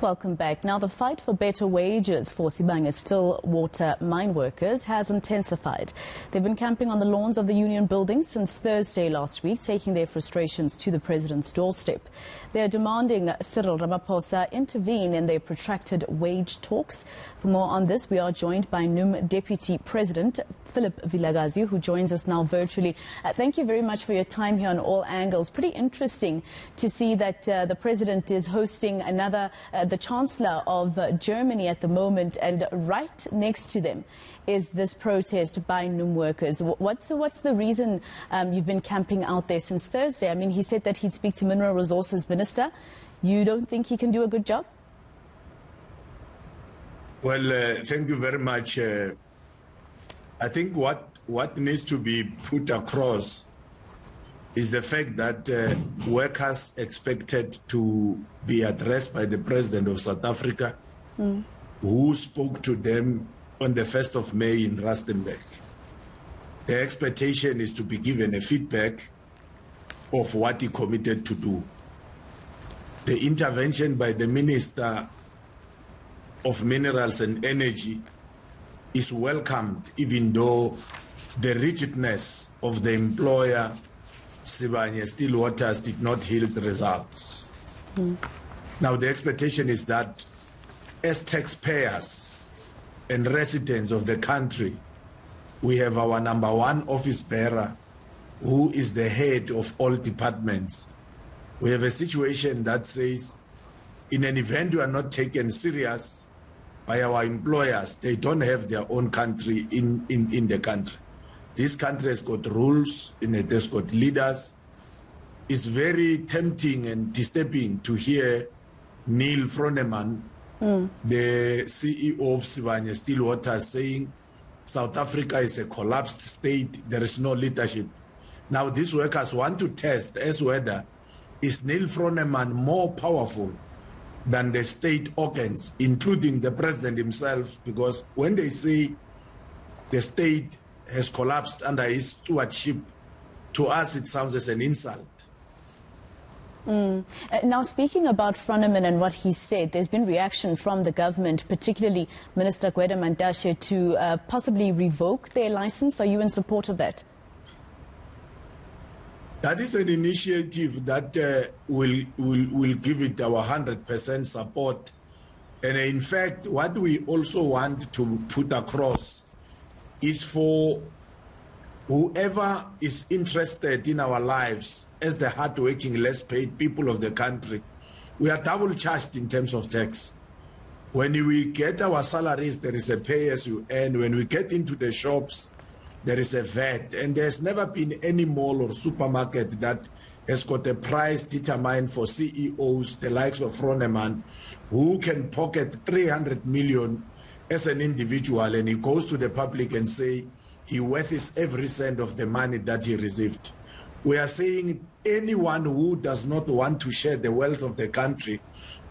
Welcome back. Now, the fight for better wages for Sibanye-Stillwater mine workers has intensified. They've been camping on the lawns of the union building since Thursday last week, taking their frustrations to the president's doorstep. They are demanding Cyril Ramaphosa intervene in their protracted wage talks. For more on this, we are joined by NUM Deputy President Phillip Vilakazi, who joins us now virtually. Thank you very much for your time here on All Angles. Pretty interesting to see that the president is hosting the Chancellor of Germany at the moment, and right next to them is this protest by NUM workers. What's the reason you've been camping out there since Thursday? I mean, he said that he'd speak to Mineral Resources Minister. You don't think he can do a good job? Well, thank you very much. I think what needs to be put across is the fact that workers expected to be addressed by the President of South Africa, who spoke to them on the 1st of May in Rustenburg. The expectation is to be given a feedback of what he committed to do. The intervention by the Minister of Minerals and Energy is welcomed, even though the rigidness of the employer Sibanye-Stillwater did not yield results. Now the expectation is that as taxpayers and residents of the country, we have our number one office bearer who is the head of all departments. We have a situation that says in an event you are not taken serious by our employers, they don't have their own country in the country. This country has got rules, it has got leaders. It's very tempting and disturbing to hear Neil Froneman, the CEO of Sibanye-Stillwater, saying South Africa is a collapsed state, there is no leadership. Now these workers want to test as whether is Neil Froneman more powerful than the state organs, including the president himself, because when they say the state has collapsed under his stewardship, to us it sounds as an insult. Now, speaking about Froneman and what he said, there's been reaction from the government, particularly Minister Gwede Mantashe, to possibly revoke their license. Are you in support of that? That is an initiative that will give it our 100% support. And in fact, what we also want to put across is for whoever is interested in our lives as the hardworking, less paid people of the country. We are double charged in terms of tax. When we get our salaries, there is a pay as you earn. When we get into the shops, there is a VAT. And there's never been any mall or supermarket that has got a price determined for CEOs, the likes of Froneman, who can pocket 300 million as an individual, and he goes to the public and say he worth is every cent of the money that he received. We are saying anyone who does not want to share the wealth of the country,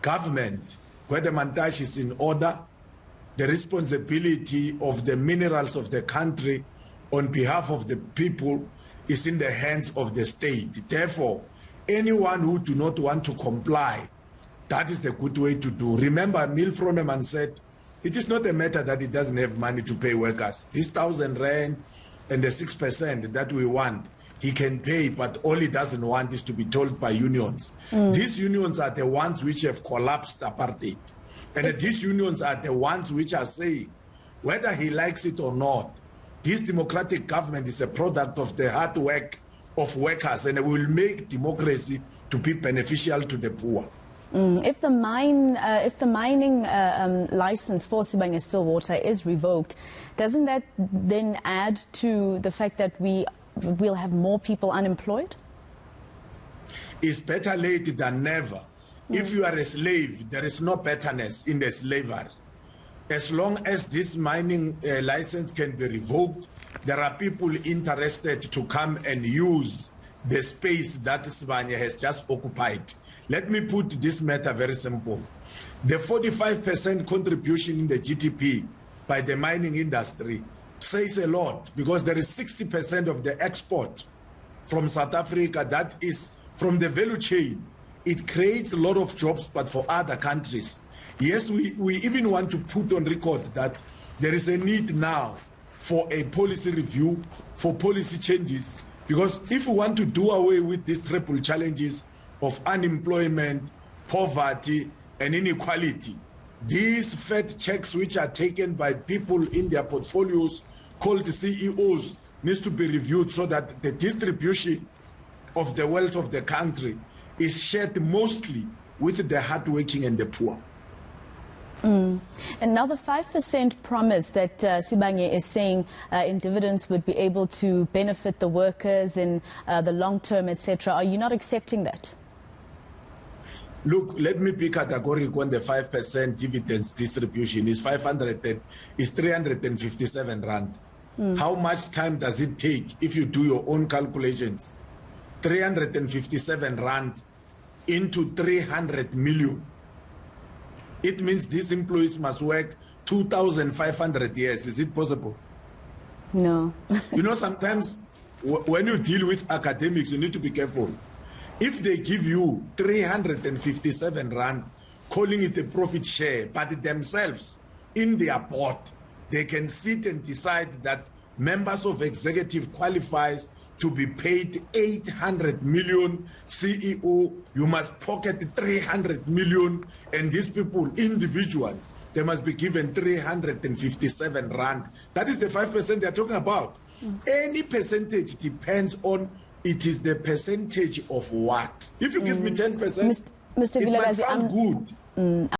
government, Gwede Mantashe is in order. The responsibility of the minerals of the country on behalf of the people is in the hands of the state. Therefore, anyone who do not want to comply, that is the good way to do. Remember, Neil Froneman said, it is not a matter that he doesn't have money to pay workers. This 1,000 rand and the 6% that we want, he can pay, but all he doesn't want is to be told by unions. These unions are the ones which have collapsed apartheid. And these unions are the ones which are saying, whether he likes it or not, this democratic government is a product of the hard work of workers, and it will make democracy to be beneficial to the poor. If the mining license for Sibanye-Stillwater is revoked, doesn't that then add to the fact that we'll have more people unemployed? It's better late than never. If you are a slave, there is no betterness in the slavery. As long as this mining license can be revoked, there are people interested to come and use the space that Sibanye has just occupied. Let me put this matter very simple. The 45% contribution in the GDP by the mining industry says a lot, because there is 60% of the export from South Africa that is from the value chain. It creates a lot of jobs, but for other countries. Yes, we even want to put on record that there is a need now for a policy review, for policy changes, because if we want to do away with these triple challenges of unemployment, poverty, and inequality, these Fed checks which are taken by people in their portfolios called CEOs needs to be reviewed so that the distribution of the wealth of the country is shared mostly with the hardworking and the poor. And now the 5% promise that Sibanye is saying in dividends would be able to benefit the workers in the long term, etc. Are you not accepting that? Look, let me be categorical on the 5% dividends distribution is 357 rand. How much time does it take if you do your own calculations? 357 rand into 300 million. It means these employees must work 2,500 years. Is it possible? No. You know, sometimes when you deal with academics, you need to be careful. If they give you 357 rand, calling it a profit share, but themselves in their board, they can sit and decide that members of executive qualifies to be paid 800 million. CEO, you must pocket 300 million, and these people individually, they must be given 357 rand. That is the 5% they're talking about. Any percentage depends on, it is the percentage of what. If you give me 10%, Mr. it might Vilakazi, sound good.